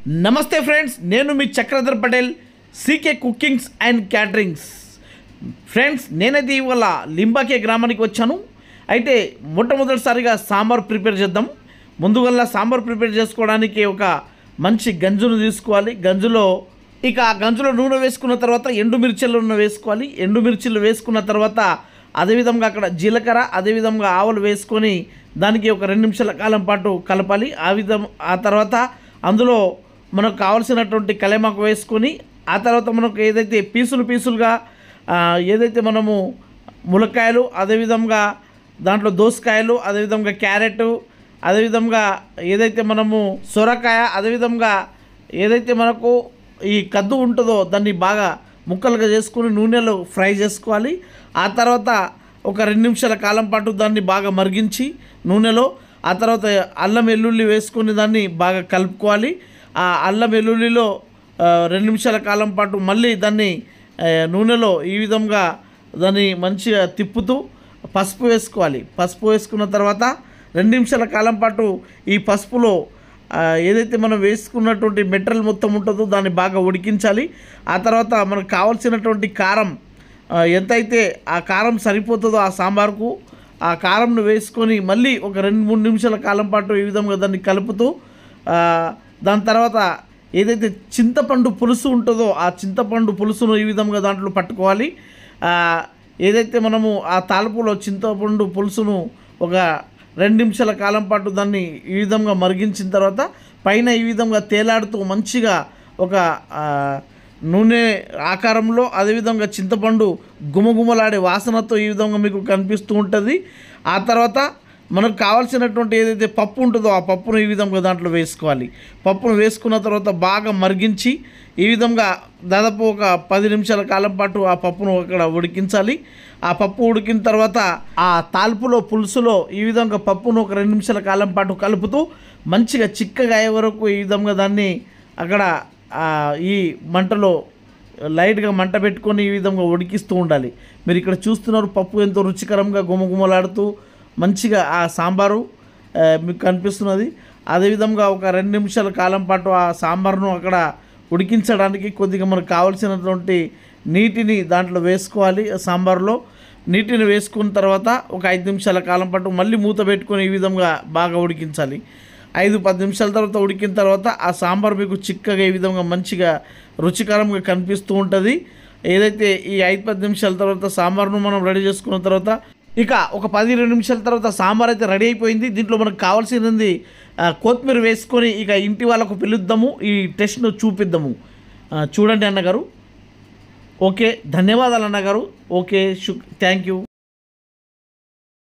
నమస్తే ఫ్రెండ్స్, నేను మీ Chakradhar Patel, CK cookings and caterings. Friends, నేనైతే ఇవాళ లింబాకే గ్రామానికి వచ్చాను. అయితే మొట్టమొదటిసారిగా సాంబార్ ప్రిపేర్ చేద్దాం. ముందుగా సాంబార్ ప్రిపేర్ చేసుకోవడానికి ఒక మంచి గంజును తీసుకోవాలి. గంజులో నూనె వేసుకున్న తర్వాత ఎండుమిర్చిలు వేసుకోవాలి. ఎండుమిర్చిలు వేసుకున్న తర్వాత అదేవిధంగా అక్కడ జీలకర్ర, అదేవిధంగా ఆవులు వేసుకొని దానికి ఒక 2 నిమిషాల కాలం పాటు కలపాలి. ఆ తర్వాత అందులో మనకు కావాల్సినటువంటి కలేమాకు వేసుకొని ఆ తర్వాత మనకు ఏదైతే పీసులుగా ఏదైతే మనము ములక్కాయలు, అదేవిధంగా దాంట్లో దోసకాయలు, అదేవిధంగా క్యారెట్, అదేవిధంగా ఏదైతే మనము సొరకాయ, అదేవిధంగా ఏదైతే మనకు ఈ కద్దు ఉంటుందో దాన్ని బాగా ముక్కలుగా చేసుకొని నూనెలో ఫ్రై చేసుకోవాలి. ఆ తర్వాత ఒక 2 నిమిషాల కాలం పాటు దాన్ని బాగా మరిగించి నూనెలో ఆ తర్వాత అల్లం వెల్లుల్లి వేసుకొని దాన్ని బాగా కలుపుకోవాలి. ఆ అల్లం వెల్లుల్లిలో 2 నిమిషాల కాలం పాటు మళ్ళీ దాన్ని నూనెలో ఈ విధంగా దాన్ని మంచిగా తిప్పుతూ పసుపు వేసుకోవాలి. పసుపు వేసుకున్న తర్వాత 2 నిమిషాల కాలం పాటు ఈ పసుపులో ఏదైతే మనం వేసుకున్నటువంటి మెటీరియల్ మొత్తం ఉంటుందో దాన్ని బాగా ఉడికించాలి. ఆ తర్వాత మనకు కావాల్సినటువంటి కారం ఎంతైతే ఆ కారం సరిపోతుందో ఆ సాంబార్కు ఆ కారంను వేసుకొని మళ్ళీ ఒక 2-3 నిమిషాల కాలం పాటు ఈ విధంగా దాన్ని కలుపుతూ దాని తర్వాత ఏదైతే చింతపండు పులుసు ఉంటుందో ఆ చింతపండు పులుసును ఈ విధంగా దాంట్లో పట్టుకోవాలి. ఏదైతే మనము ఆ తాలింపులో చింతపండు పులుసును ఒక 2 నిమిషాల కాలం పాటు దాన్ని ఈ విధంగా మరిగించిన తర్వాత పైన ఈ విధంగా తేలాడుతూ మంచిగా ఒక నూనె ఆకారంలో, అదేవిధంగా చింతపండు గుమగుమలాడే వాసనతో ఈ విధంగా మీకు కనిపిస్తూ ఉంటుంది. ఆ తర్వాత మనకు కావాల్సినటువంటి ఏదైతే పప్పు ఉంటుందో ఆ పప్పును ఈ విధంగా దాంట్లో వేసుకోవాలి. పప్పును వేసుకున్న తర్వాత బాగా మరిగించి ఈ విధంగా దాదాపు ఒక 10 నిమిషాల కాలం పాటు ఆ పప్పును అక్కడ ఉడికించాలి. ఆ పప్పు ఉడికిన తర్వాత ఆ తాల్పులో పులుసులో ఈ విధంగా పప్పును ఒక 2 నిమిషాల కాలం పాటు కలుపుతూ మంచిగా చిక్కగా అయ్యే వరకు ఈ విధంగా దాన్ని అక్కడ ఈ మంటలో లైట్గా మంట పెట్టుకొని ఈ విధంగా ఉడికిస్తూ ఉండాలి. మీరు ఇక్కడ చూస్తున్నారు పప్పు ఎంతో రుచికరంగా గుమగుమలాడుతూ మంచిగా ఆ సాంబారు మీకు కనిపిస్తున్నది. అదేవిధంగా ఒక 2 నిమిషాల కాలం పాటు ఆ సాంబార్ను అక్కడ ఉడికించడానికి కొద్దిగా మనకు కావాల్సినటువంటి నీటిని దాంట్లో వేసుకోవాలి. సాంబార్లో నీటిని వేసుకున్న తర్వాత ఒక 5 నిమిషాల కాలం పాటు మళ్ళీ మూత పెట్టుకొని ఈ విధంగా బాగా ఉడికించాలి. 5-10 నిమిషాల తర్వాత ఉడికిన తర్వాత ఆ సాంబార్ మీకు చిక్కగా ఈ విధంగా మంచిగా రుచికరంగా కనిపిస్తూ ఉంటుంది. ఏదైతే ఈ 5-10 నిమిషాల తర్వాత సాంబార్ను మనం రెడీ చేసుకున్న తర్వాత ఇక ఒక 10-20 నిమిషాల తర్వాత సాంబార్ అయితే రెడీ అయిపోయింది. దీంట్లో మనకు కావాల్సినది కొత్తిమీర వేసుకొని ఇక ఇంటి వాళ్ళకు పిలుద్దాము, ఈ టెస్ట్ను చూపిద్దాము. చూడండి అన్నగారు. ఓకే, ధన్యవాదాలు అన్నగారు. Okay, thank you.